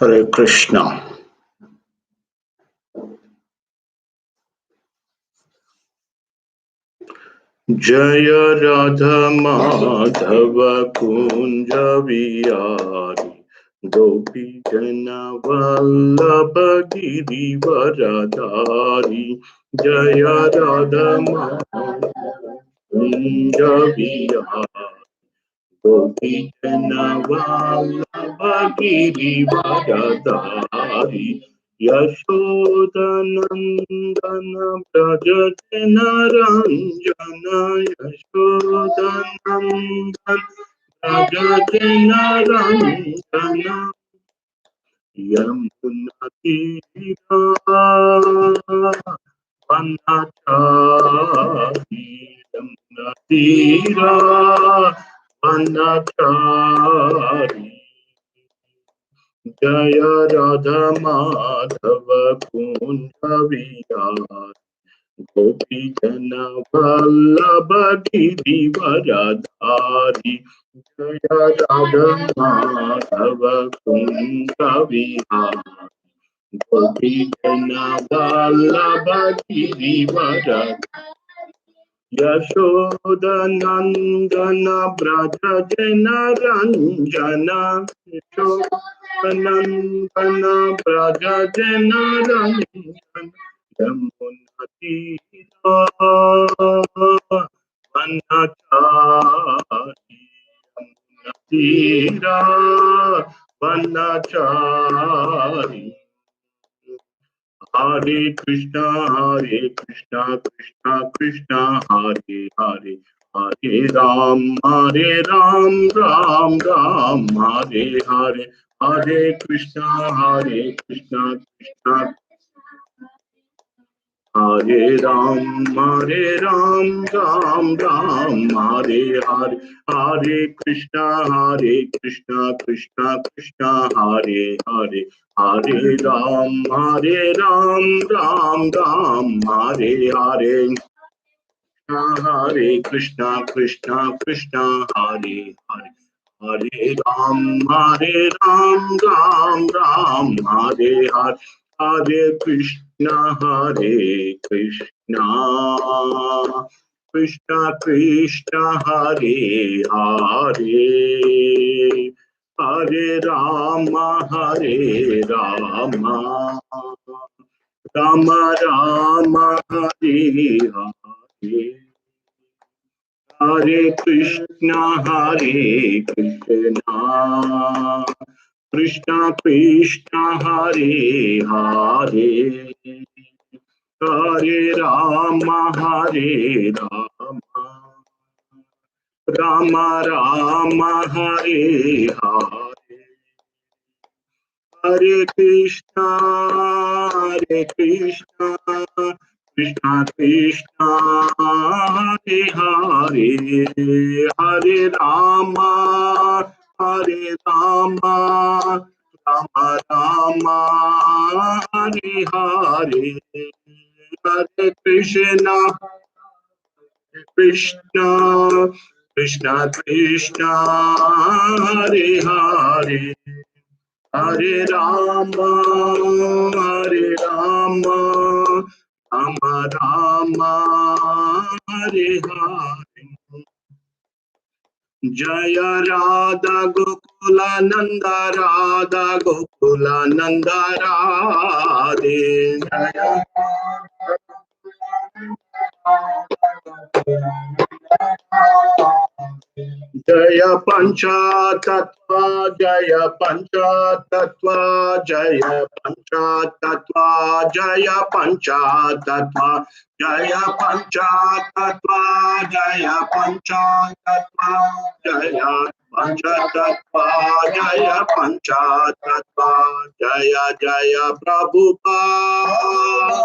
Hare Krishna. Jaya Radha Madhava Kunja Vihari Gopi Jana Vallabha Giri Varadhari Jaya Radha Madhava Kunja Vihari Gopi Jana Vallabha Giri Varadhari Yashoda Nandana Braja Jana Ranjana Yashoda Nandana Braja Jana Ranjana Yamuna Tira Vanachari Yamuna Tira Vanachari Jaya Radha Madhava Kunja Vihari Gopi Jana Vallabha Giri Varadhari Jaya Radha Madhava Kunja Vihari Gopi Jana Vallabha Giri Varadhari Yashoda Nandana Braja Jana Ranjana Yashoda Nandana Braja Jana Ranjana Yamuna Tira Vanachari Yamuna Tira Vanachari Hare Krishna, Krishna Krishna, Hare Hare, Hare Ram, Ram Ram, Hare Hare, Hare Krishna, Krishna Krishna, Hare Ram, Ram Ram, Hare Hare, Hare Krishna, Krishna Krishna, Hare Hare, Hare Ram, Ram Ram, Hare Hare, Hare Krishna, Krishna Hare Hare, Hare Ram, Ram Ram, Hare Hare, Hare Krishna, Krishna Krishna, Hare Hare, Hare Rama, Rama Rama, Hare Hare, Hare Krishna, Krishna Krishna, Hare Hare, Hare Rama, Rama Rama, Hare Hare, Hare Krishna, Krishna Krishna, Hare Hare, Hare Rama, Rama Rama, Hare Hare, Hare Krishna, Krishna Krishna, Hare Hare, Hare Rama, Rama Rama, Hare Hare, Jaya Radha Gokula Nanda, Radha Gokula Nanda Radhe, Jaya Jaya Panchatattva, Jaya Panchatattva, Jaya Panchatattva, Jaya Panchatattva, Jaya Panchatattva, Jaya Panchatattva, Jaya Panchatattva, Jaya Panchatattva, Jaya Jaya Prabhupada,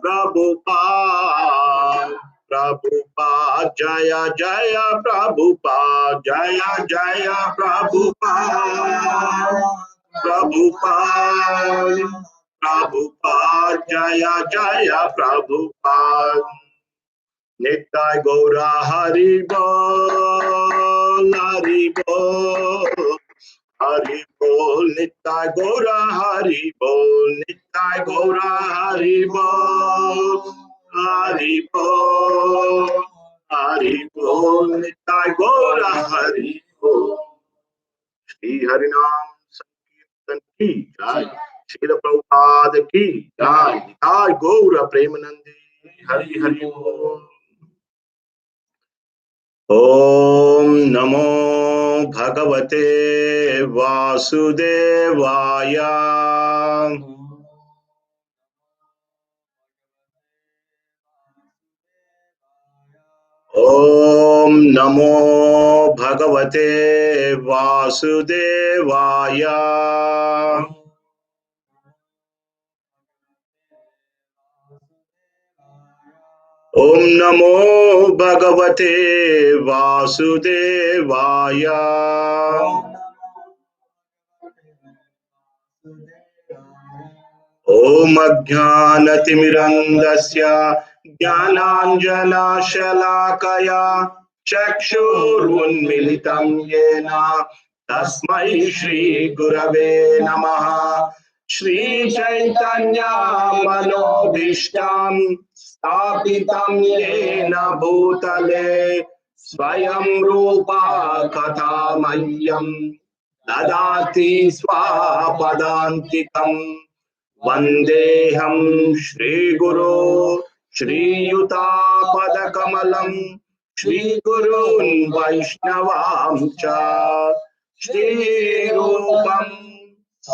Prabhupada. Prabhupada, Jaya Jaya Prabhupada, Jaya Jaya Prabhupada, Prabhupada, Prabhupada, Jaya Jaya Prabhupada. Nittai Gaura Hari Bol, Hari Bol, Hari Bol, Nittai Gaura Hari Bol, Nittai Gaura Hari Bol, Hari Bol, Hari Bol, Nittai Gaura Hari Bol. Shri Harinam Sankirtan ki jai, Srila Prabhupada ki jai, Nittai Gaura Premanandi, Hari Hari Bol. Om Namo Bhagavate Vasudevaya. Om Namo Bhagavate Vasudevaya. Om Namo Bhagavate Vasudevaya. Om Ajnanatimirandasya Jnananjanashalakaya Chakshurunmilitam Yena Tasmai Shri Gurave Namaha. Shri Chaitanya Manobhishtam Stapitam Yena Bhutale Swayam Rupa Kathamayam Dadati Swapadantikam. Vandeham Shri Guru Shri Yutapadakamalaam Shri Gurun Vaishnavam Cha Shri Rupam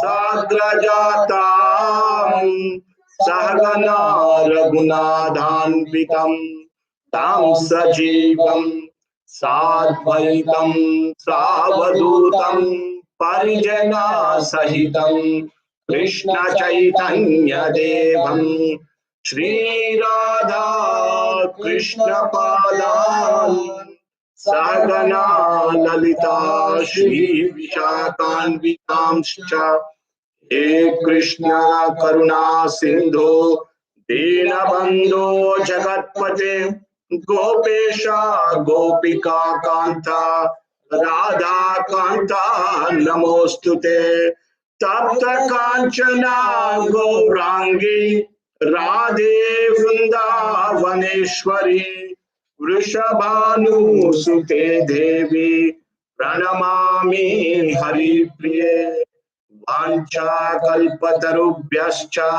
Sagrajatam Sahagana Raghunathanvitam Tam Sajivam Sadvaitam Savadutam Parijana Sahitam Krishna Chaitanya Devam Shri Radha Krishna Padan Sagana Lalita Shri Vishakhanvitamscha He Krishna Karuna Sindhu Dinabandhu Jagatpate Gopesha Gopika Kanta Radha Kanta Namostute Tapta Kanchana Gaurangi Radhe Vrindavaneshwari Vrishabhanu Sute Devi Pranamami Hari Priye Vancha kalpatarubhyascha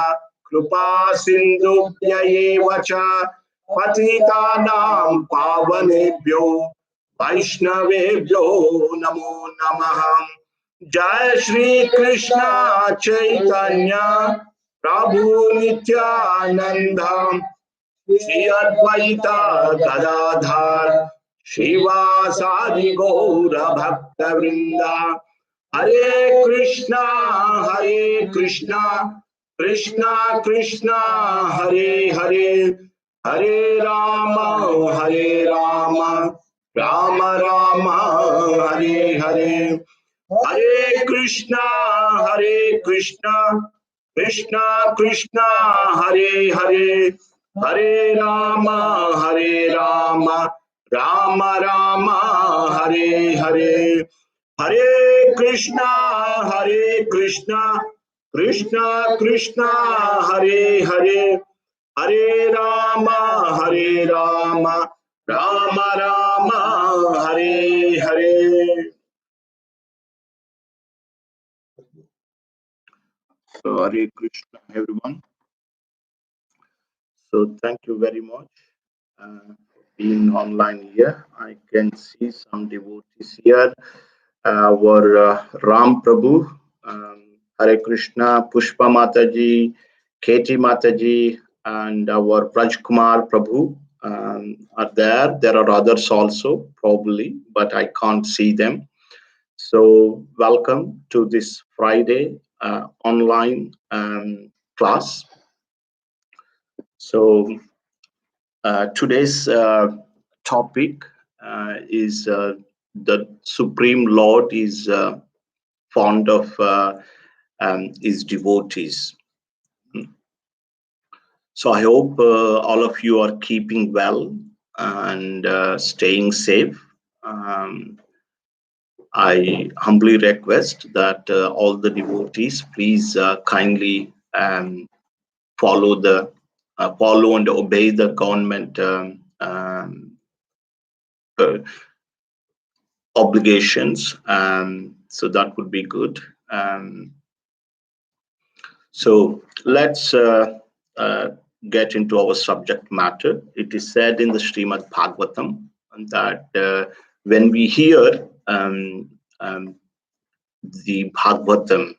kripa sindhubhya eva cha patitanam pavanebhyo vaishnavebhyo namo namaha. Jai Shri Krishna Chaitanya Prabhu Nityananda Shri Advaita Gadadhar Shivasadi Gaura Bhakta Vrinda. Hare Krishna, Krishna Krishna, Hare Hare, Hare Rama, Rama Rama, Hare Hare. Hare Krishna, Krishna Krishna, Hare Hare, Hare Rama, Rama Rama, Hare Hare. Hare Krishna, Krishna Krishna, Hare Hare, Hare Rama, Rama Rama, Hare Hare. So Hare Krishna, everyone. So thank you very much. being online here. I can see some devotees here. Our Ram Prabhu, Hare Krishna, Pushpa Mataji, Keti Mataji, and our Raj Kumar Prabhu are there. There are others also, probably, but I can't see them. So, welcome to this Friday online class. So, today's topic is the Supreme Lord is fond of his devotees. So I hope all of you are keeping well and staying safe. I humbly request that all the devotees please kindly follow the follow and obey the government uh, obligations. So that would be good. So let's get into our subject matter. It is said in the Srimad Bhagavatam that when we hear the Bhagavatam,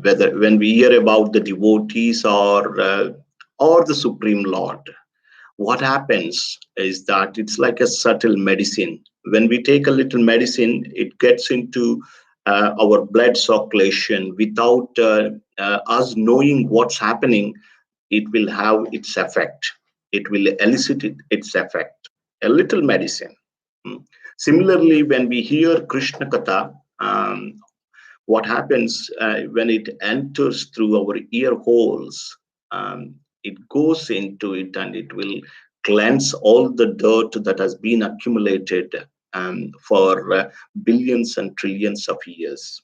whether when we hear about the devotees or the Supreme Lord, what happens is that it's like a subtle medicine. When we take a little medicine, it gets into our blood circulation without us knowing what's happening. It will have its effect. It will elicit its effect. A little medicine. Similarly, when we hear Krishna Katha, what happens when it enters through our ear holes, it goes into it and it will cleanse all the dirt that has been accumulated for billions and trillions of years.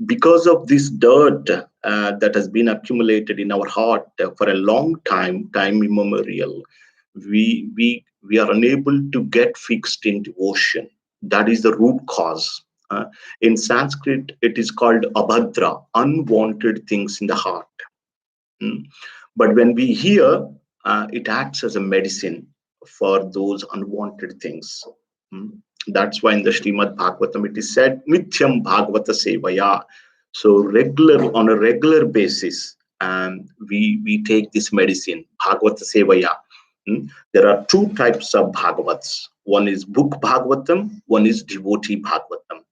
Because of this dirt that has been accumulated in our heart for a long time immemorial, we are unable to get fixed in devotion. That is the root cause. In Sanskrit, it is called abhadra, unwanted things in the heart. But when we hear, it acts as a medicine for those unwanted things. That's why in the Srimad Bhagavatam it is said, Nithyam Bhagavata Sevaya. So on a regular basis, we take this medicine, Bhagavata Sevaya. There are two types of Bhagavats. One is book Bhagavatam, one is devotee Bhagavatam.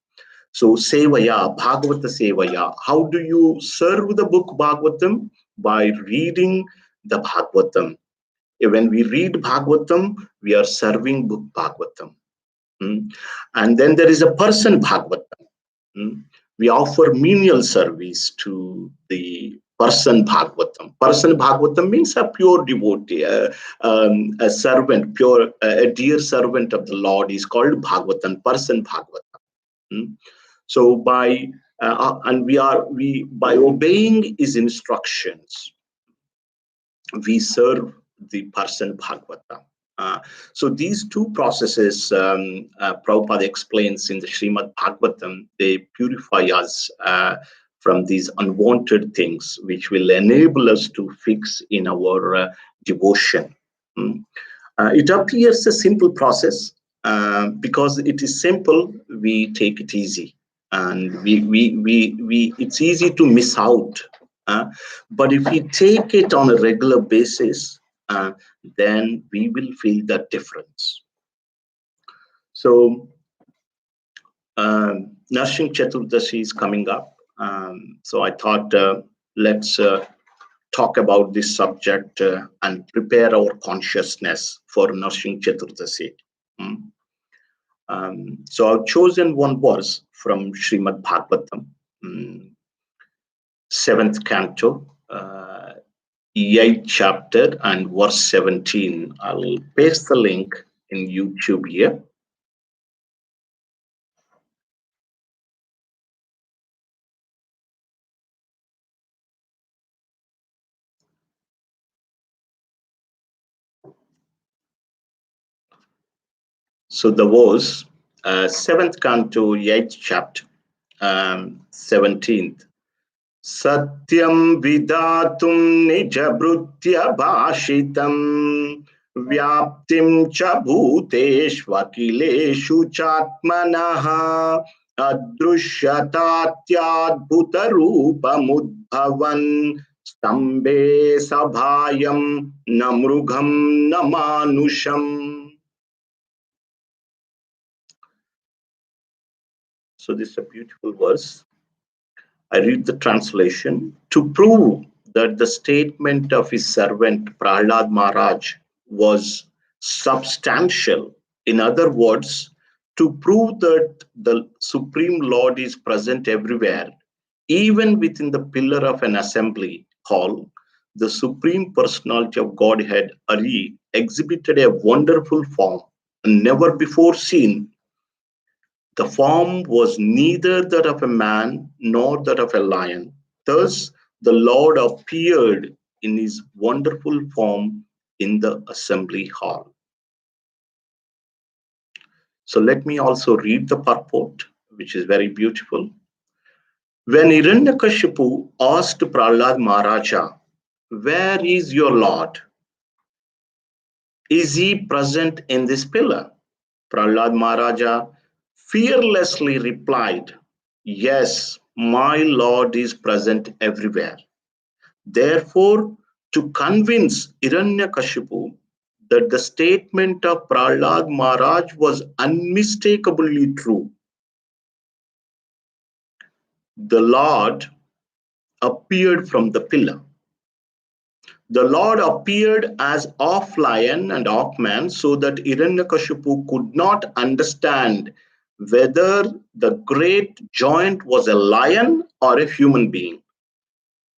So Sevaya, Bhagavata Sevaya. How do you serve the book Bhagavatam? By reading the Bhagavatam. When we read Bhagavatam, we are serving book Bhagavatam. And then there is a person Bhagavatam. We offer menial service to the person Bhagavatam. Person Bhagavatam means a pure devotee, a servant, a dear servant of the Lord is called Bhagavatam, person Bhagavatam. So by obeying his instructions, we serve the person Bhagavata. So these two processes, Prabhupada explains in the Srimad Bhagavatam, they purify us from these unwanted things, which will enable us to fix in our devotion. It appears a simple process. Because it is simple, we take it easy, and it's easy to miss out. But if we take it on a regular basis, then we will feel that difference. So, Narshing Chaturdashi is coming up. So I thought let's talk about this subject and prepare our consciousness for Narshing Chaturdashi. So I've chosen one verse from Srimad Bhagavatam, 7th canto, 8th chapter, and verse 17. I'll paste the link in YouTube here. So the verse, 7th canto, 8th chapter, 17th. Satyam vidatum nijabhrutya bhashitam व्याप्तिं च भूतेष्वखिलेषु चात्मनः अदृश्यतात्याद्भुतरूपमुद्भवन् स्तम्भे सभायं न मृगं न मानुषम्. So this is a beautiful verse. I read the translation. To prove that the statement of his servant Prahlad Maharaj was substantial, in other words, to prove that the Supreme Lord is present everywhere, even within the pillar of an assembly hall, the Supreme Personality of Godhead Ari exhibited a wonderful form never before seen. The form was neither that of a man nor that of a lion. Thus, the Lord appeared in his wonderful form in the assembly hall. So, let me also read the purport, which is very beautiful. When Hiranyakashipu asked Prahlad Maharaja, "Where is your Lord? Is he present in this pillar?" Prahlad Maharaja fearlessly replied, "Yes, my Lord is present everywhere." Therefore, to convince Hiranyakashipu that the statement of Prahlad Maharaj was unmistakably true, the Lord appeared from the pillar. The Lord appeared as half lion and half man so that Hiranyakashipu could not understand whether the great giant was a lion or a human being.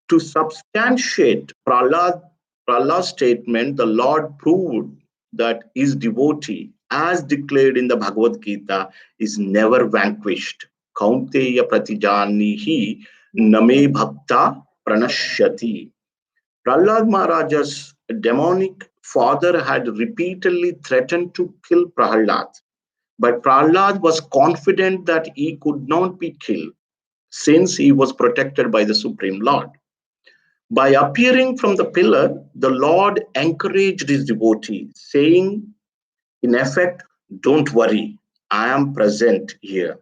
To substantiate Prahlad's statement, the Lord proved that his devotee, as declared in the Bhagavad Gita, is never vanquished. Kaunteya pratijanihi name bhakta pranashyati. Prahlad Maharaja's demonic father had repeatedly threatened to kill Prahlad, but Prahlad was confident that he could not be killed since he was protected by the Supreme Lord. By appearing from the pillar, the Lord encouraged his devotee, saying, in effect, "Don't worry, I am present here."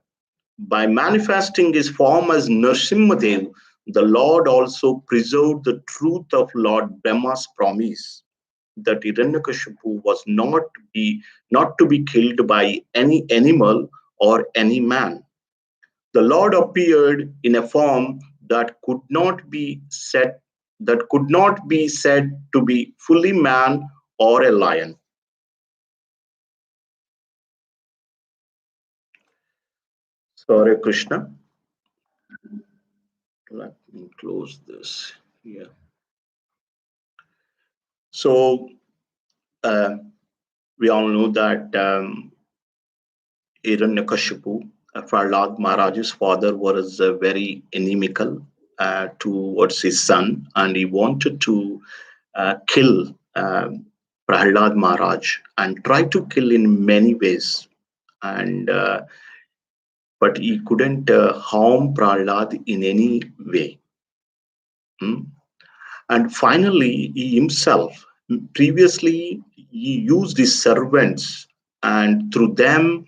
By manifesting his form as Nrsimhadev, the Lord also preserved the truth of Lord Brahma's promise that Hiranyakashipu was not to be killed by any animal or any man. The Lord appeared in a form that could not be said to be fully man or a lion. Sorry, Krishna. Let me close this here. So uh, we all know that Hiranyakashipu, Prahlad Maharaj's father, was very inimical towards his son, and he wanted to kill Prahlad Maharaj and try to kill in many ways. And but he couldn't harm Prahlad in any way. Hmm? And finally, he himself, previously, he used his servants, and through them,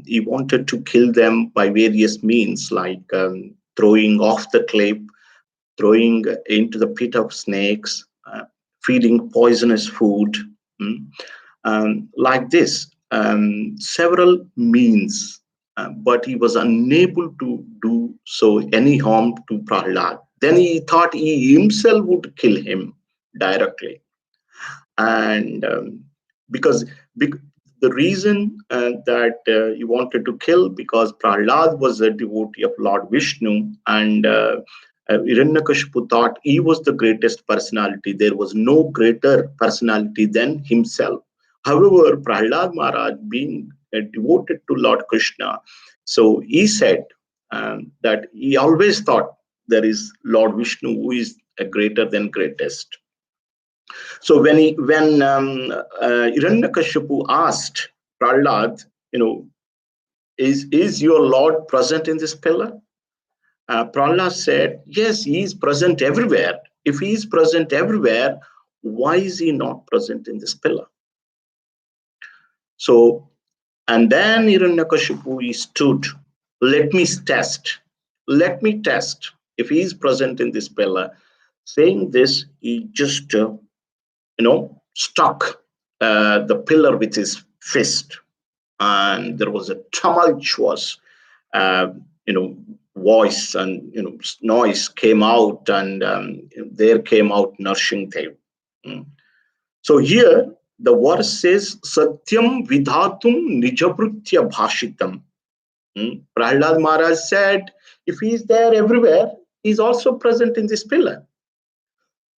he wanted to kill them by various means, like throwing off the cliff, throwing into the pit of snakes, feeding poisonous food, like this, several means, but he was unable to do so any harm to Prahlad. Then he thought he himself would kill him directly, and because the reason that he wanted to kill, because Prahlad was a devotee of Lord Vishnu, and Hiranyakashipu thought he was the greatest personality. There was no greater personality than himself. However, Prahlad Maharaj, being devoted to Lord Krishna, so he said that he always thought there is Lord Vishnu who is a greater than greatest. So when Hiranyakashipu asked Prahlad, is your Lord present in this pillar? Prahlad said, yes, he is present everywhere. If he is present everywhere, why is he not present in this pillar? So, and then Hiranyakashipu, he stood, let me test, let me test if he is present in this pillar. Saying this, he just, struck the pillar with his fist, and there was a tumultuous, uh, you know, voice and noise came out, and there came out Nourishing Dev. Mm. So here the verse says, Satyam Vidhatum Nijabhrutya Bhashitam. Prahlad Maharaj said, if he is there everywhere, he is also present in this pillar.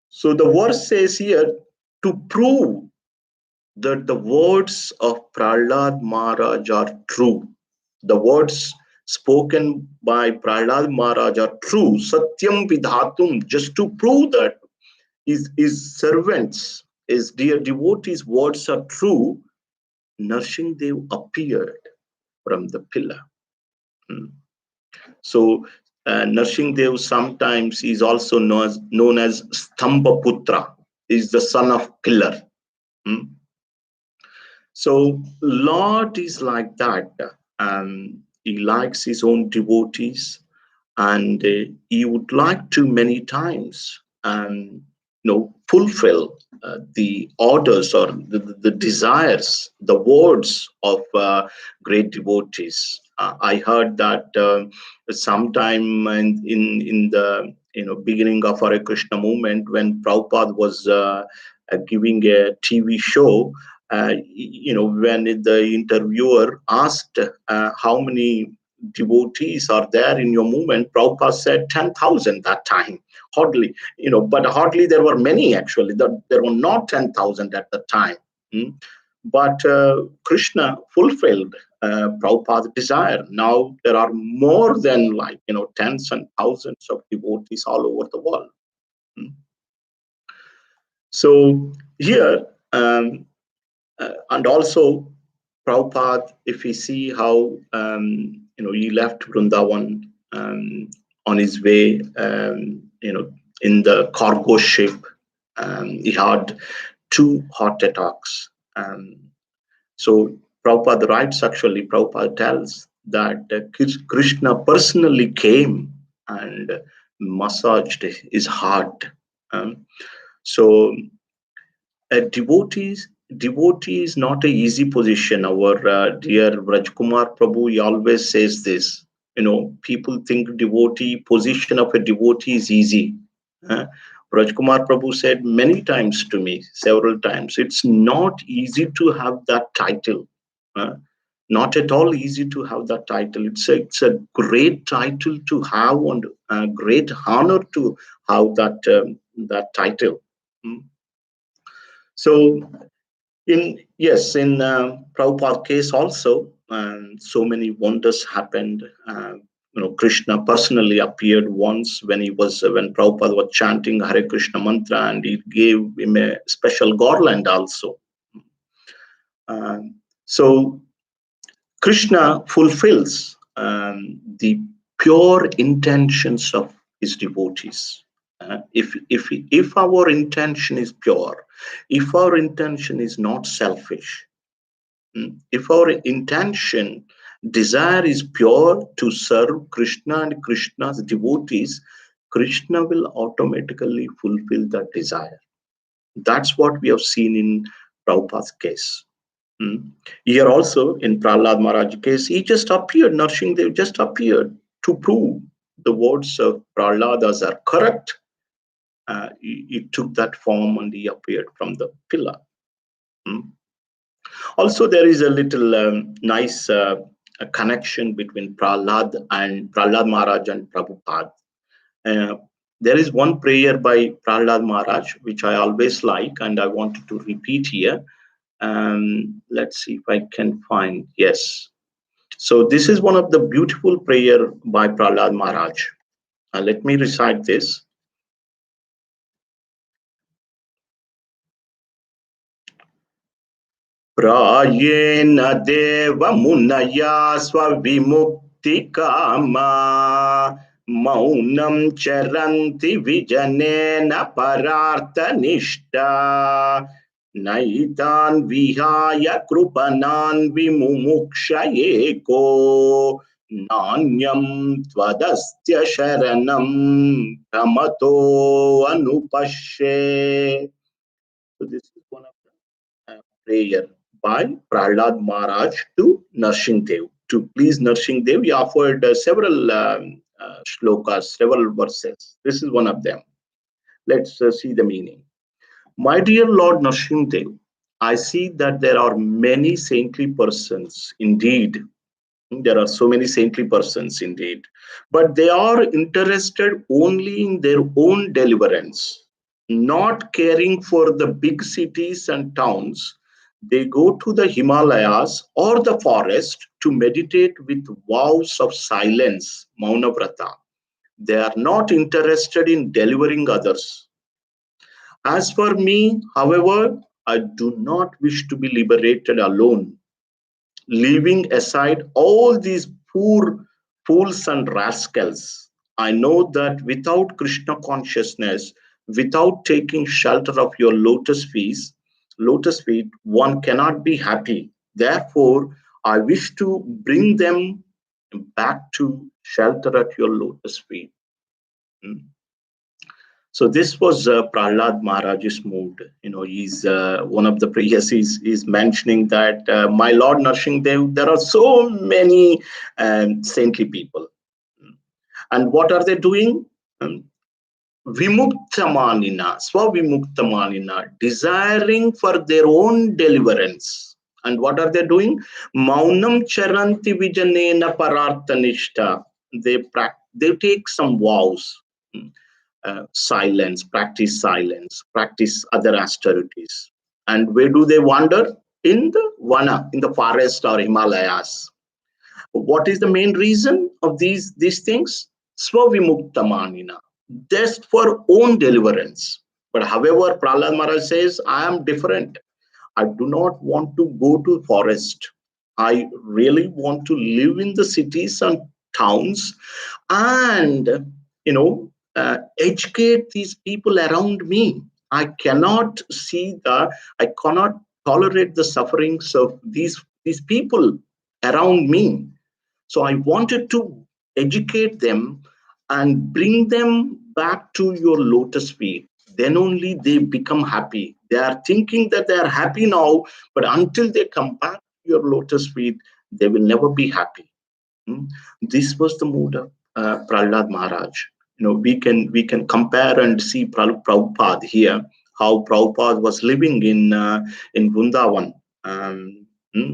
So the verse says here, to prove that the words of Prahlad Maharaj are true. The words spoken by Prahlad Maharaj are true. Satyam Vidhatum, just to prove that his servants, his dear devotees' words are true, Nourishing Dev appeared from the pillar. Hmm. So, Nourishing Dev sometimes is also known as Stamba Putra, is the son of pillar. Hmm. So Lord is like that. He likes his own devotees, and he would like to many times, fulfill the orders or the desires, the words of great devotees. I heard that sometime in the beginning of Hare Krishna movement, when Prabhupada was giving a TV show, when the interviewer asked how many devotees are there in your movement, Prabhupada said 10,000 that time. Hardly, but hardly there were many actually. There were not 10,000 at the time. But Krishna fulfilled Prabhupada's desire. Now there are more than tens and thousands of devotees all over the world. So here, and also Prabhupada, if we see how he left Vrindavan on his way, in the cargo ship, he had 2 heart attacks. So Prabhupada writes, actually, Prabhupada tells that Krishna personally came and massaged his heart. So devotee is not a easy position. Our dear Rajkumar Prabhu, he always says this. People think devotee position of a devotee is easy. Uh, Rajkumar Prabhu said many times to me, several times, it's not easy to have that title. Not at all easy to have that title. It's a great title to have, and a great honor to have that title. So in Prabhupada case also, so many wonders happened. Krishna personally appeared once when Prabhupada was chanting Hare Krishna mantra, and he gave him a special garland also. So Krishna fulfills the pure intentions of his devotees. If our intention is pure, if our intention is not selfish, if our intention, desire is pure to serve Krishna and Krishna's devotees, Krishna will automatically fulfill that desire. That's what we have seen in Prabhupada's case. Here also in Prahlad Maharaj's case, he just appeared, Nourishing Dev just appeared to prove the words of Prahladas are correct. He took that form and he appeared from the pillar. Also, there is a little nice connection between Prahlad Maharaj and Prabhupada. There is one prayer by Prahlad Maharaj which I always like, and I wanted to repeat here. Let's see if I can find. Yes. So this is one of the beautiful prayer by Prahlad Maharaj. Let me recite this. Prayena deva munaya swavimuktikaama मौनं चरन्ति विजनेन परार्थनिष्ठा नैतान् विहाय कृपणान् विमुमुक्षये को नान्यं त्वदस्त्य शरणं प्रमतो अनुपश्ये. So this is one of the prayer by Prahlad Maharaj to Narsingdev. To please Narsingdev, he offered several shlokas, several verses. This is one of them. Let's see the meaning. My dear Lord Narsingdev, I see that there are many saintly persons indeed. There are so many saintly persons indeed, but they are interested only in their own deliverance, not caring for the big cities and towns. They go to the Himalayas or the forest to meditate with vows of silence, Maunavrata. They are not interested in delivering others. As for me, however, I do not wish to be liberated alone, leaving aside all these poor fools and rascals. I know that without Krishna consciousness, without taking shelter of your lotus feet, one cannot be happy. Therefore, I wish to bring them back to shelter at your lotus feet. Hmm. So this was Prahlad Maharaj's mood. He's one of the prayers. He's mentioning that my Lord Dev, there are so many saintly people, and what are they doing? Um, Vimuktamanina, Swavimuktamanina, desiring for their own deliverance. And what are they doing? Maunam charanti vijanena pararthanishta. They take some vows. Silence, practice other austerities. And where do they wander? In the Vana, in the forest or Himalayas. What is the main reason of these things? Swavimuktamanina, just for own deliverance. But however, Prahlad Maharaj says, I am different. I do not want to go to forest. I really want to live in the cities and towns and educate these people around me. I cannot tolerate the sufferings of these people around me. So I wanted to educate them and bring them back to your lotus feet. Then only they become happy. They are thinking that they are happy now, but until they come back to your lotus feet, they will never be happy. Hmm. This was the mood of Prahlad Maharaj. We can compare and see Prabhupada here, how Prabhupada was living in Vrindavan. Hmm.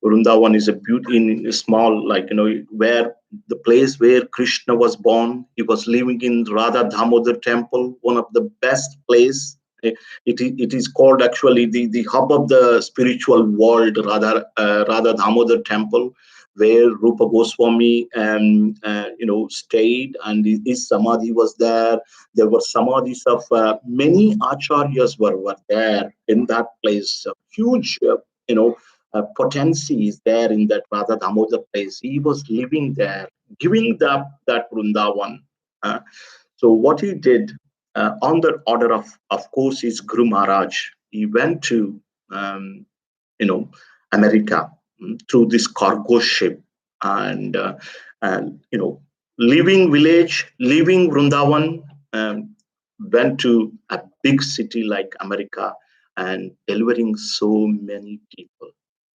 Vrindavan is a beauty in a small, where the place where Krishna was born. He was living in Radha Damodar temple, one of the best place. It is called actually the hub of the spiritual world, Radha Damodar temple, where Rupa Goswami stayed, and his samadhi was there. There were samadhis of many acharyas were there in that place. A huge, potency is there in that Radha Damodar place. He was living there, giving that Vrindavan. Uh, so what he did, on the order of course, is Guru Maharaj. He went to um, you know America, through this cargo ship, and leaving village, leaving Vrindavan, went to a big city like America and delivering so many people.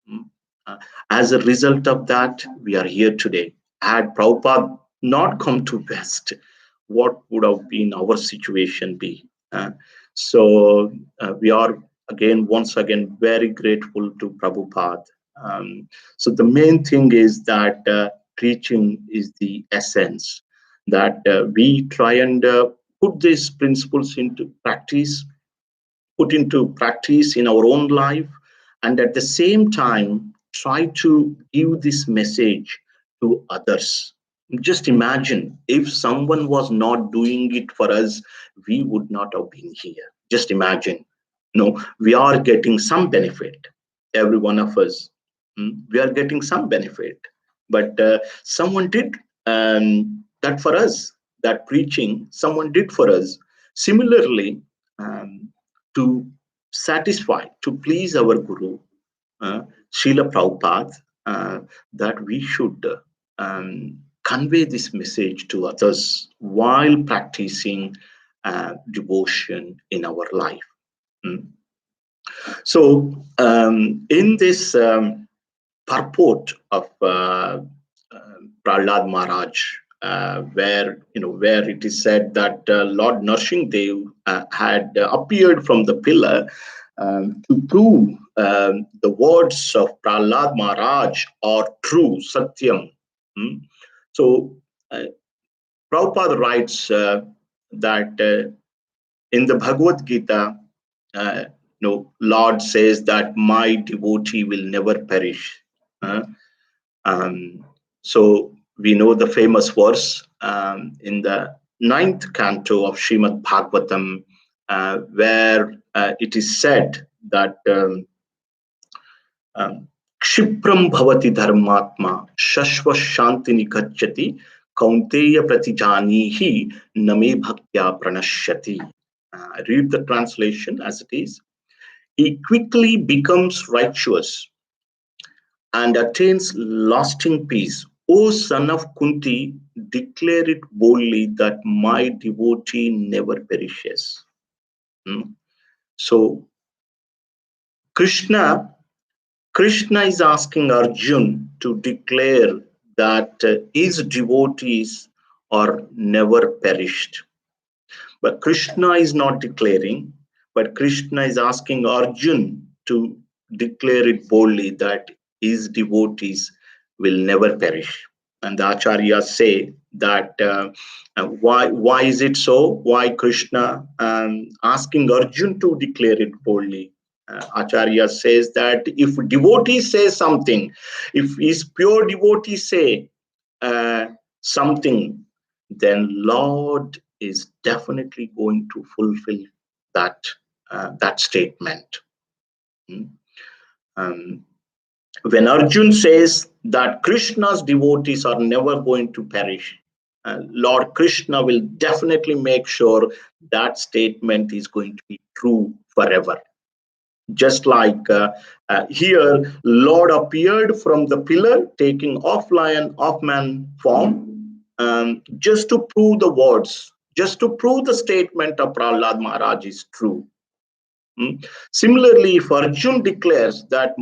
Mm. Uh, as a result of that, we are here today. Had Prabhupada not come to West, what would have been our situation be? So we are once again, very grateful to Prabhupada. So the main thing is that preaching is the essence, that we try and put these principles into practice, put into practice in our own life, and at the same time try to give this message to others. Just imagine if someone was not doing it for us, we would not have been here. Just imagine. No, we are getting some benefit, every one of us. We are getting some benefit, but someone did. that for us, that preaching someone did for us. Similarly, to satisfy, to please our Guru, uh, Srila Prabhupada, that we should convey this message to others while practicing devotion in our life. Mm. So, in this purport of Prahlad Maharaj, where it is said that Lord Narsimdev had appeared from the pillar to prove the words of Prahlad Maharaj are true, Satyam. Hmm? So, Prabhupada writes that in the Bhagavad Gita, uh, Lord says that my devotee will never perish. Uh, um, so we know the famous verse in the ninth canto of Srimad Bhagavatam, where it is said that Kshipram bhavati dharmatma shashva shantini gacchati kaunteya pratijanihi name bhaktya pranashyati. Read the translation as it is. He quickly becomes righteous and attains lasting peace. O son of Kunti, declare it boldly that my devotee never perishes. Hmm? So Krishna Krishna is asking Arjun to declare that his devotees are never perished. But Krishna is not declaring, but Krishna is asking Arjun to declare it boldly that his devotees will never perish. And the acharyas say that why is it so? Why Krishna asking Arjun to declare it boldly? Acharya says that if devotees say something, if his pure devotees say uh, something, then Lord is definitely going to fulfill that statement. Hmm? Um, when Arjun says that Krishna's devotees are never going to perish, Lord Krishna will definitely make sure that statement is going to be true forever. Just like here, Lord appeared from the pillar, taking off lion, off man form, just to prove the words, just to prove the statement of Prahlad Maharaj is true. Similarly, if Arjun declares that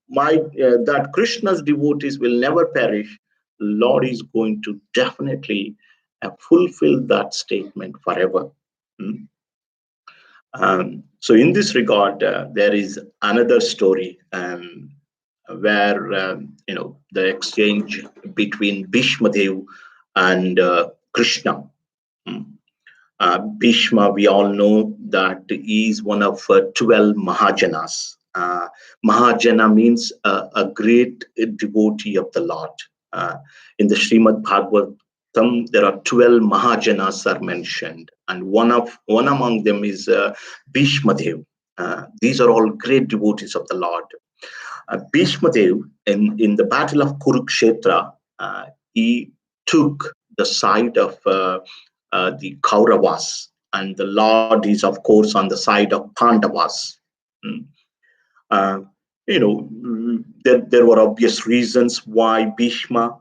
that Krishna's devotees will never perish, Lord is going to definitely fulfill that statement forever. Mm. So, in this regard, there is another story where the exchange between Bhishma Dev and Krishna. Mm. Bhishma, we all know that he is one of 12 Mahajanas. Mahajana means a great devotee of the Lord. In the Srimad Bhagavatam, there are 12 Mahajanas are mentioned, and one among them is Bhishma Dev. These are all great devotees of the Lord. Bhishma Dev, in the Battle of Kurukshetra, he took the side of the Kauravas, and the Lord is, of course, on the side of Pandavas. Mm. Uh, there were obvious reasons why Bhishma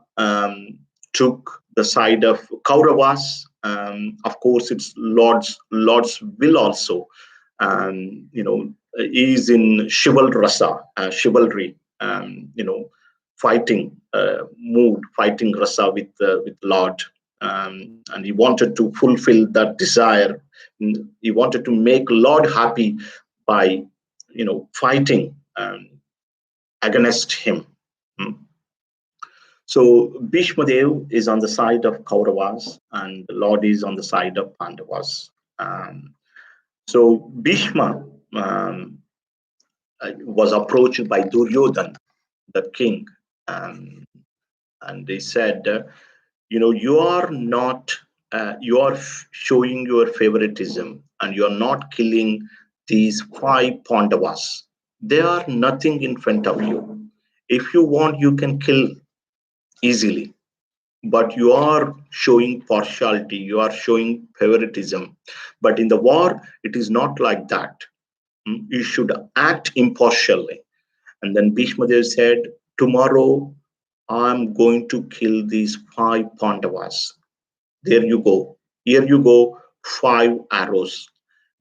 took the side of Kauravas. Of course, it's Lord's will also. Is in chivalry, fighting mood, fighting rasa with Lord. And he wanted to fulfill that desire. He wanted to make Lord happy by, fighting against him. Mm. So Bhishma Dev is on the side of Kauravas, and the Lord is on the side of Pandavas. So Bhishma was approached by Duryodhan, the king, and they said, you are not, you are showing your favoritism, and you are not killing these 5 Pandavas. They are nothing in front of you. If you want, you can kill easily. but you are showing partiality, you are showing favoritism. But in the war, it is not like that. You should act impartially. And then Bhishma Dev said, tomorrow I'm going to kill these five Pandavas. There you go. Here you go, five arrows.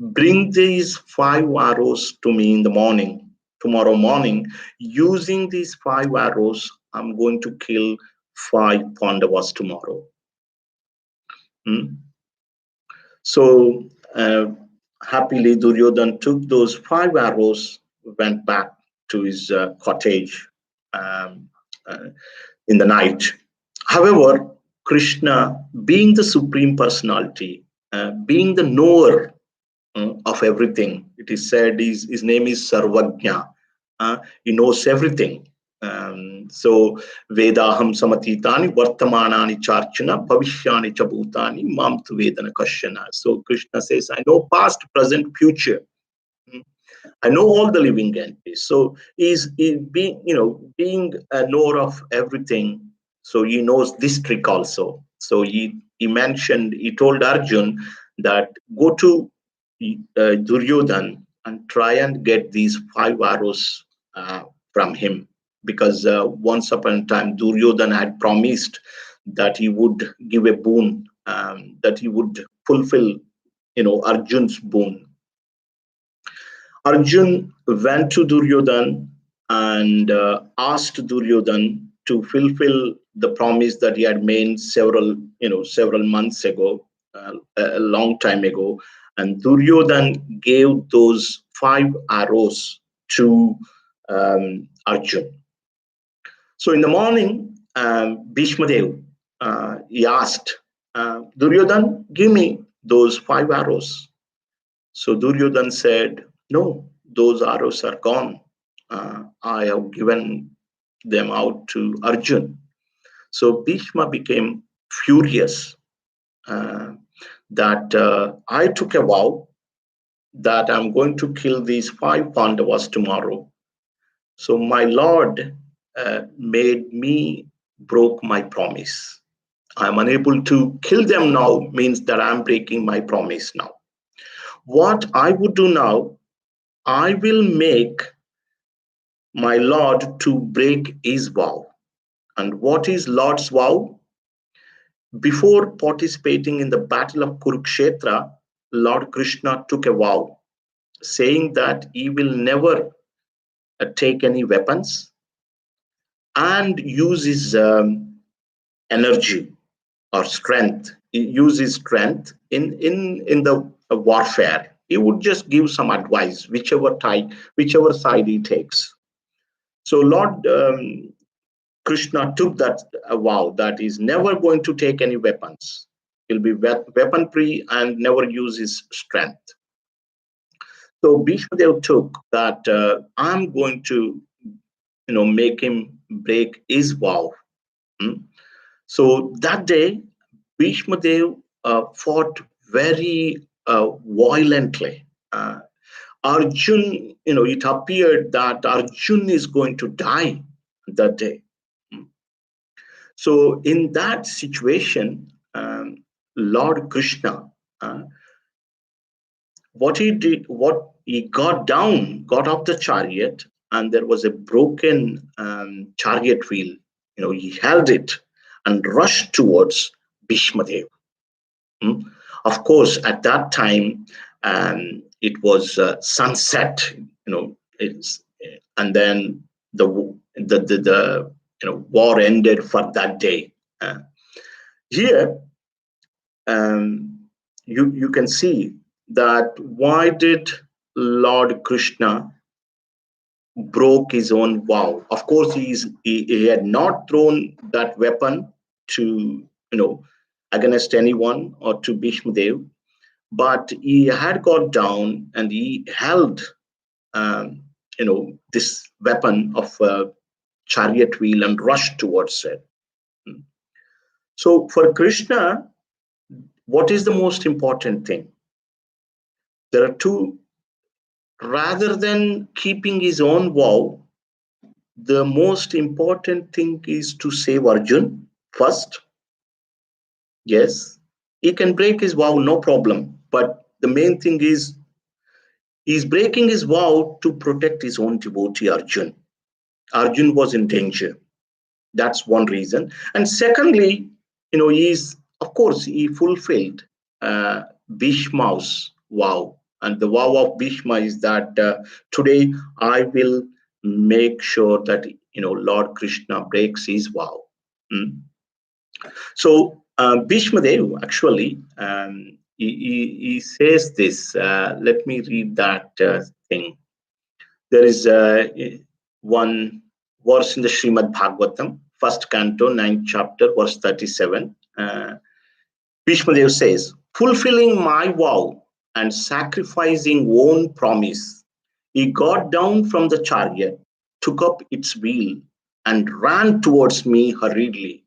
Bring these five arrows to me in the morning, tomorrow morning. Using these five arrows, I'm going to kill five Pandavas tomorrow. Hmm? So happily, Duryodhan took those five arrows, went back to his cottage um, uh, in the night. However, Krishna, being the supreme personality, being the knower of everything, it is said his name is Sarvajna. He knows everything. So Vedaham samatitani vartamanani charchana bhavishyani chabhutani mam tu vedana kashana. So Krishna says, I know past, present, future. Mm. I know all the living entities. So he's being, being a knower of everything. So he knows this trick also. So he told Arjun that go to Duryodhan and try and get these five arrows from him, because once upon a time Duryodhan had promised that he would give a boon, that he would fulfill, Arjun's boon. Arjun went to Duryodhan and asked Duryodhan to fulfill the promise that he had made several months ago, a long time ago. And Duryodhan gave those five arrows to Arjun. So in the morning, Bhishma Dev, he asked, Duryodhan, give me those five arrows. So Duryodhan said, no, those arrows are gone. I have given them out to Arjun. So Bhishma became furious uh, that I took a vow that I'm going to kill these five Pandavas tomorrow. So my Lord made me broke my promise. I'm unable to kill them now means that I'm breaking my promise now. What I would do now, I will make my Lord to break his vow. And what is Lord's vow? Before participating in the battle of Kurukshetra, Lord Krishna took a vow saying that he will never take any weapons and use his energy or strength. He uses strength in the warfare. He would just give some advice, whichever side he takes. So Lord Krishna took that vow that he's never going to take any weapons. He'll be weapon free and never use his strength. So Bhishmadev took that I'm going to, make him break his vow. Hmm? So that day, Bhishmadev fought very violently. Arjun, it appeared that Arjun is going to die that day. So in that situation, Lord Krishna, what he got off the chariot, and there was a broken chariot wheel. He held it and rushed towards Bhishmadev. Hmm? Of course, at that time, it was sunset. And then the war ended for that day. Here, um, you can see that why did Lord Krishna broke his own vow? Of course, he had not thrown that weapon to against anyone or to Bhishmadev, but he had got down and he held this weapon of chariot wheel and rushed towards it. So for Krishna, what is the most important thing? There are two. Rather than keeping his own vow, the most important thing is to save Arjun first, Yes, he can break his vow, no problem. But the main thing is he's breaking his vow to protect his own devotee Arjun. Arjun was in danger. That's one reason. And secondly, he's, of course, he fulfilled Bhishma's vow. And the vow of Bhishma is that today I will make sure that, Lord Krishna breaks his vow. Mm. So Bhishma Dev actually, he says this. Let me read that thing. There is one verse in the Srimad Bhagavatam, first canto, ninth chapter, verse 37. Bhishma Dev says, fulfilling my vow and sacrificing own promise, he got down from the chariot, took up its wheel, and ran towards me hurriedly,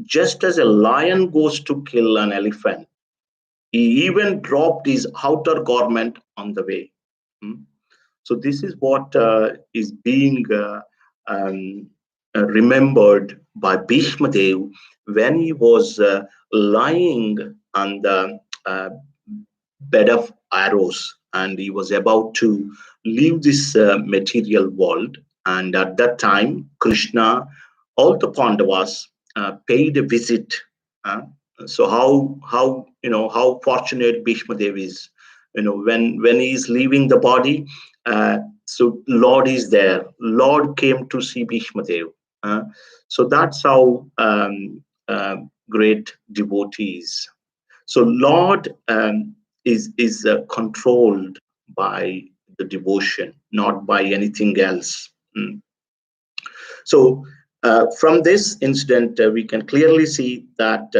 just as a lion goes to kill an elephant. He even dropped his outer garment on the way. Hmm? So this is what is being remembered by Bhishma Dev when he was lying on the uh, bed of arrows and he was about to leave this material world. And at that time, Krishna, all the Pandavas paid a visit. uh, so how fortunate Bhishma Dev is. When he is leaving the body, so Lord is there. Lord came to see Bhishma Dev. Uh, so that's how great devotees. So Lord is controlled by the devotion, not by anything else. Mm. So from this incident, we can clearly see that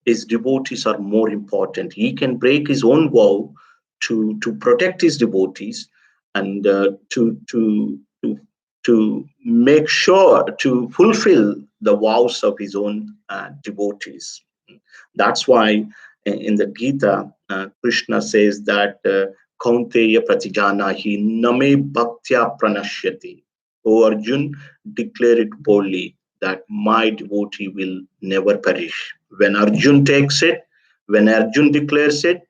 his devotees are more important. He can break his own vow to protect his devotees and to make sure to fulfill the vows of his own devotees. That's why in the Gita, Krishna says that Kaunteya Pratijanahi Name Bhaktya Pranashyati. O Arjun, declare it boldly that my devotee will never perish. When Arjun takes it, when Arjun declares it,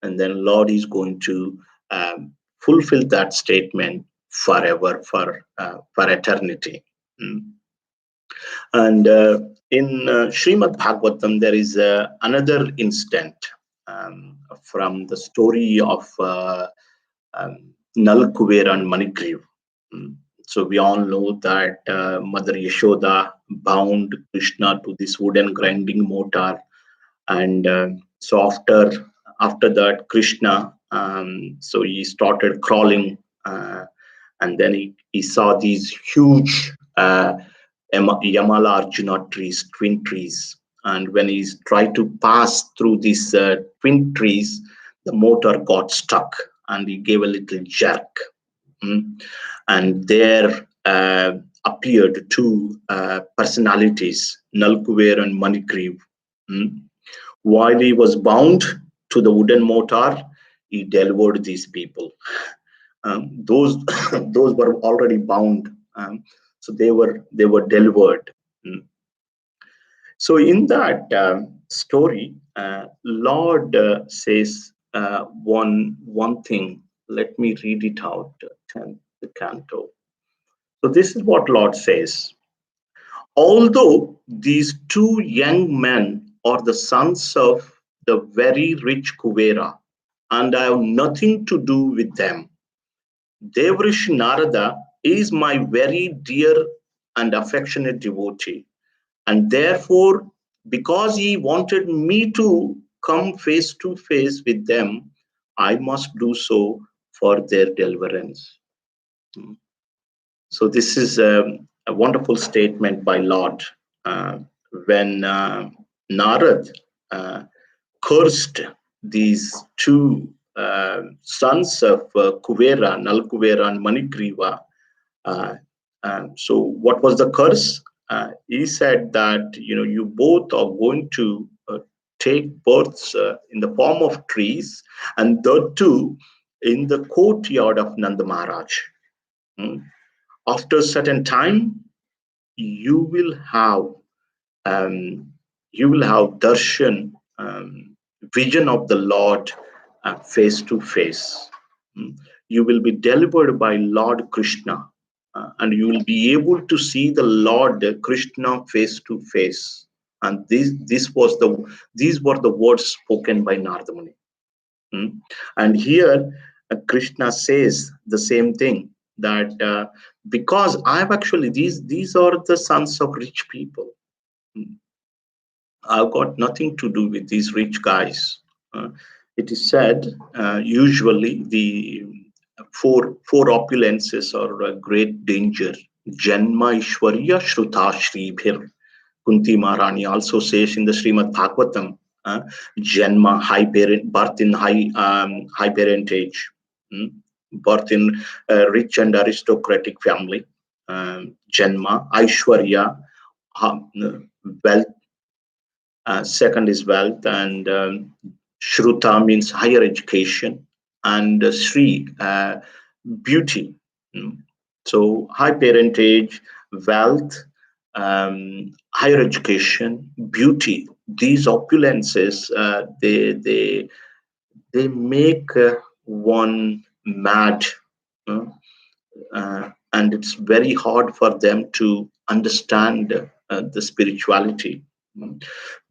and then Lord is going to fulfill that statement forever, for eternity. Mm. And in Srimad Bhagavatam, there is another instant from the story of Nal Kuvera and Manigriv. Mm. So we all know that Mother Yashoda bound Krishna to this wooden grinding mortar, and so after that, Krishna, so he started crawling, and then he saw these huge Yamala Arjuna trees, twin trees. And when he tried to pass through these twin trees, the motor got stuck and he gave a little jerk. Mm. And there appeared two personalities, Nalkuver and Manigriv. Mm. While he was bound to the wooden mortar, he delivered these people. Those those were already bound, so they were delivered. Mm. So in that story, Lord says one thing. Let me read it out. 10th canto. So this is what Lord says. Although these two young men are the sons of the very rich Kuvera, and I have nothing to do with them, Devrishi Narada is my very dear and affectionate devotee, and therefore, because he wanted me to come face to face with them, I must do so for their deliverance. So this is a wonderful statement by Lord. When Narad uh, cursed these two sons of Kuvera, Nalkuvera and Manigriva. Uh, so what was the curse? He said that you both are going to take births in the form of trees, and the two in the courtyard of Nanda Maharaj. Mm. After a certain time, you will have um, You will have darshan, vision of the Lord face to face. Mm. You will be delivered by Lord Krishna, and you will be able to see the Lord Krishna face to face. And these were the words spoken by Narada Muni. Mm. And here Krishna says the same thing, that because I've actually these are the sons of rich people. Mm. I've got nothing to do with these rich guys. Uh, it is said usually the four opulences are a great danger. Janma Ishwarya Shruta Shribhir. Kunti Maharani also says in the Srimad Bhagavatam, uh, Janma, birth in high parentage, mm, birth in a rich and aristocratic family, Janma, Aishwarya, wealth. Second is wealth, and Shruta means higher education, and Sri, beauty. Mm. So high parentage, wealth, higher education, beauty. These opulences, they make one mad. uh, and it's very hard for them to understand the spirituality.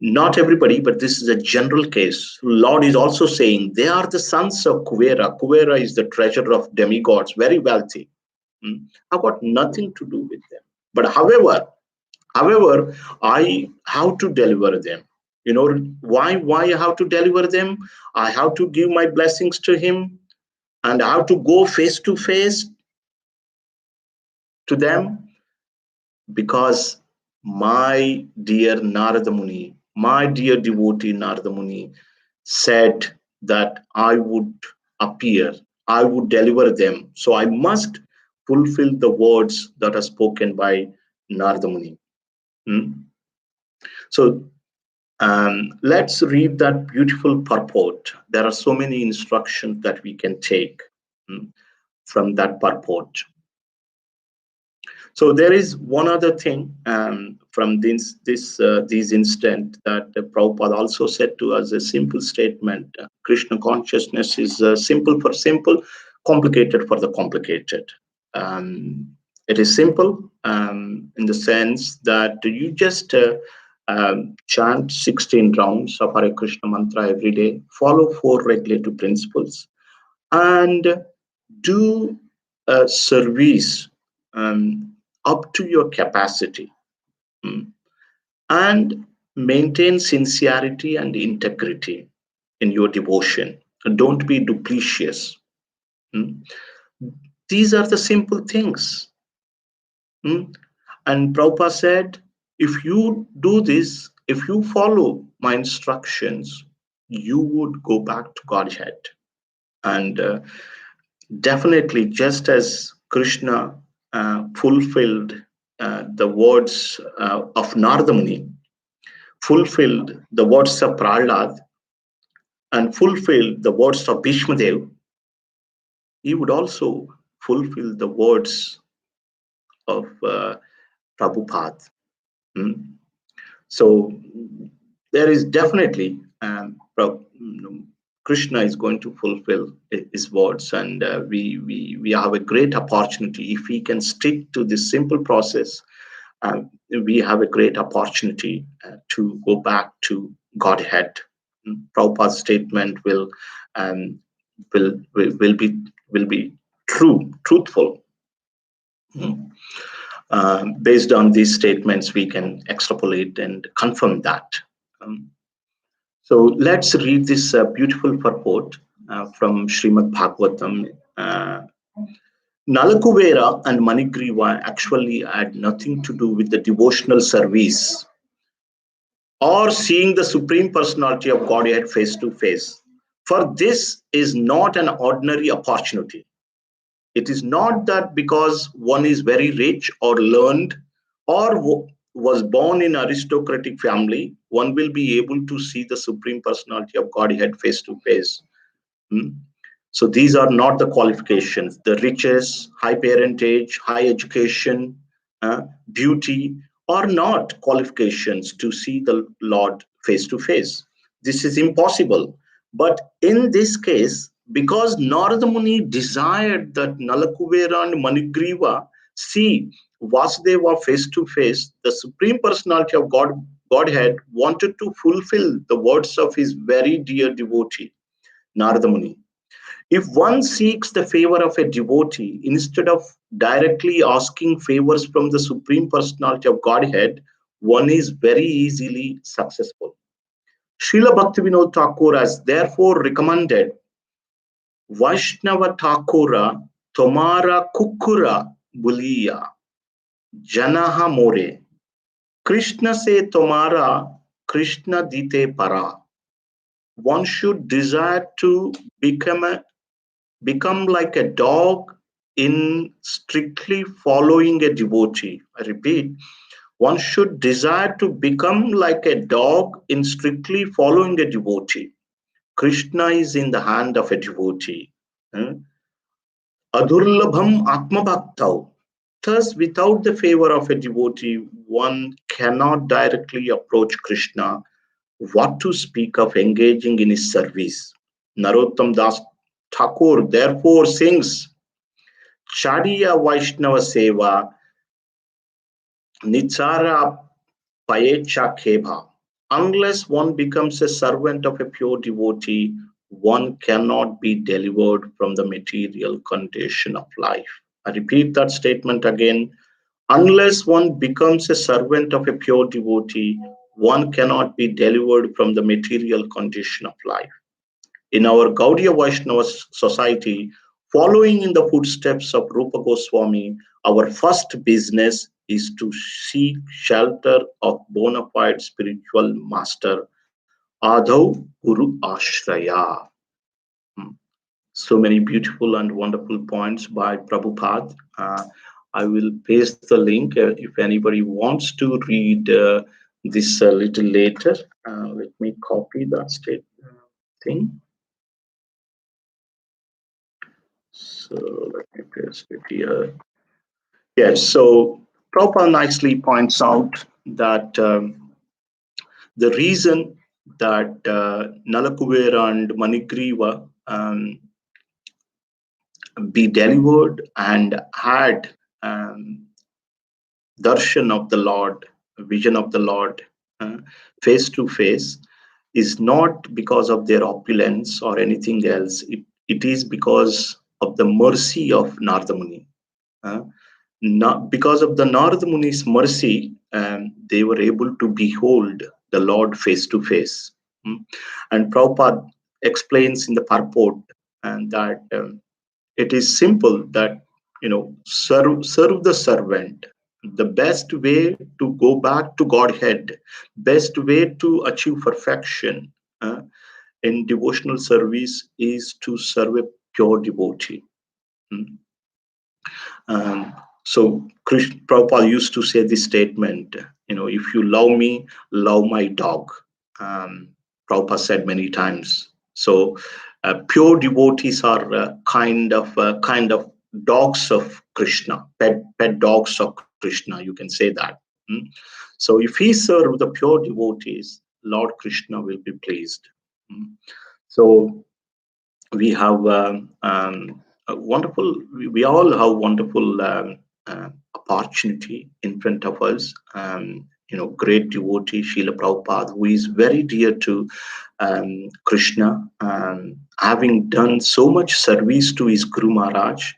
Not everybody, but this is a general case. Lord is also saying they are the sons of Kuvera. Kuvera is the treasurer of demigods, very wealthy. I've got nothing to do with them. But however, I have to deliver them. You know why I have to deliver them? I have to give my blessings to him, and I have to go face to face to them, because my dear Narada Muni, my dear devotee Narada Muni said that I would appear, I would deliver them. So I must fulfill the words that are spoken by Narada Muni. Hmm? So let's read that beautiful purport. There are so many instructions that we can take from that purport. So there is one other thing from these instant that Prabhupada also said to us, a simple statement. Krishna consciousness is simple for simple, complicated for the complicated. It is simple in the sense that you just chant 16 rounds of Hare Krishna mantra every day, follow 4 regulative principles, and do service up to your capacity, mm, and maintain sincerity and integrity in your devotion. Don't be duplicitous. mm. These are the simple things. mm. And Prabhupada said, if you do this, if you follow my instructions, you would go back to Godhead. And definitely, just as Krishna fulfilled the words of Narada Muni, fulfilled the words of Prahlad, and fulfilled the words of Bhishmadev, he would also fulfill the words of Prabhupada. Mm. So there is definitely Krishna is going to fulfill his words, and we have a great opportunity if we can stick to this simple process. We have a great opportunity to go back to Godhead. Prabhupada's statement um, will be truthful. Mm. Based on these statements, we can extrapolate and confirm that. Um, so let's read this beautiful purport from Srimad Bhagavatam. Nalakuvera and Manigriva actually had nothing to do with the devotional service or seeing the Supreme Personality of Godhead face to face. For this is not an ordinary opportunity. It is not that because one is very rich or learned or was born in aristocratic family, one will be able to see the Supreme Personality of Godhead face to face. So these are not the qualifications. The riches, high parentage, high education, beauty, are not qualifications to see the Lord face to face. This is impossible. But in this case, because Narada Muni desired that Nalakuvera and Manigriva see Vasudeva face to face, the Supreme Personality of Godhead wanted to fulfill the words of his very dear devotee, Narada Muni. If one seeks the favor of a devotee instead of directly asking favors from the Supreme Personality of Godhead, one is very easily successful. Srila Bhaktivinoda Thakur has therefore recommended Vaishnava Thakura Tomara Kukura Buliya Janaha More Krishna se Tomara Krishna Dite Para. One should desire to become like a dog in strictly following a devotee. I repeat, one should desire to become like a dog in strictly following a devotee. Krishna is in the hand of a devotee. Hmm? Adurlabham Atmabhaktau. Thus, without the favor of a devotee, one cannot directly approach Krishna. What to speak of engaging in his service? Narottam Das Thakur therefore sings Chadiya Vaishnava Seva Nichara Payecha Kebha. Unless one becomes a servant of a pure devotee, one cannot be delivered from the material condition of life. I repeat that statement again. Unless one becomes a servant of a pure devotee, one cannot be delivered from the material condition of life. In our Gaudiya Vaishnava society, following in the footsteps of Rupa Goswami, our first business is to seek shelter of bona fide spiritual master, Adhav Guru Ashraya. Hmm. So many beautiful and wonderful points by Prabhupada. I will paste the link if anybody wants to read this a little later. Let me copy that state thing. So let me paste it here. Yes, so Prabhupada nicely points out that the reason that Nalakuvera and Manigriva be delivered and had darshan of the Lord, vision of the Lord uh, face to face is not because of their opulence or anything else. It is because of the mercy of Narada Muni. Uh, Not because of the Narada Muni's mercy, they were able to behold the Lord face to face. Mm. And Prabhupada explains in the purport and that it is simple that serve the servant. The best way to go back to Godhead, best way to achieve perfection in devotional service is to serve a pure devotee. Mm. Um, so Krishna Prabhupada used to say this statement, if you love me, love my dog. Prabhupada said many times. So pure devotees are kind of dogs of Krishna, pet dogs of Krishna. You can say that. Hmm? So if he serve the pure devotees, Lord Krishna will be pleased. Hmm? So we have a wonderful, we all have wonderful opportunity in front of us. Great devotee Srila Prabhupada, who is very dear to Krishna, having done so much service to his Guru Maharaj.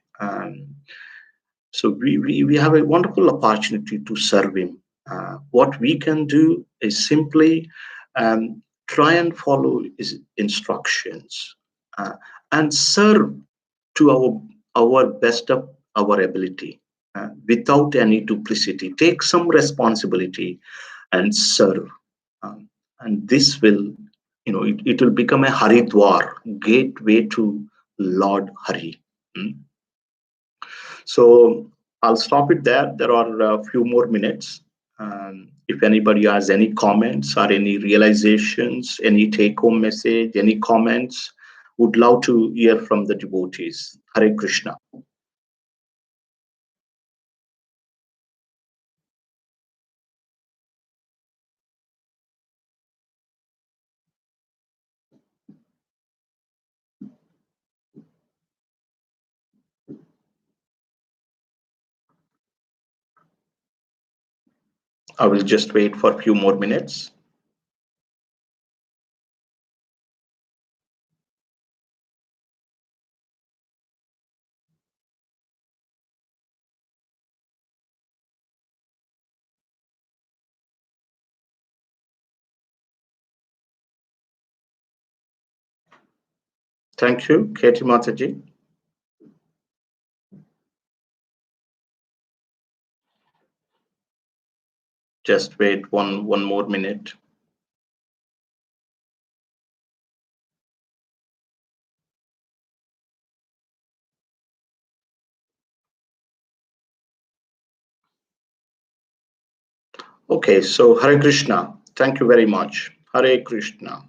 So we have a wonderful opportunity to serve him. What we can do is simply try and follow his instructions and serve to our best of our ability without any duplicity. Take some responsibility and serve. And this will, it will become a Haridwar, gateway to Lord Hari. Mm. So I'll stop it there. There are a few more minutes. If anybody has any comments or any realizations, any take-home message, any comments, would love to hear from the devotees. Hare Krishna. I will just wait for a few more minutes. Thank you, Katie Mataji. Just wait one more minute. Okay, so Hare Krishna. Thank you very much. Hare Krishna.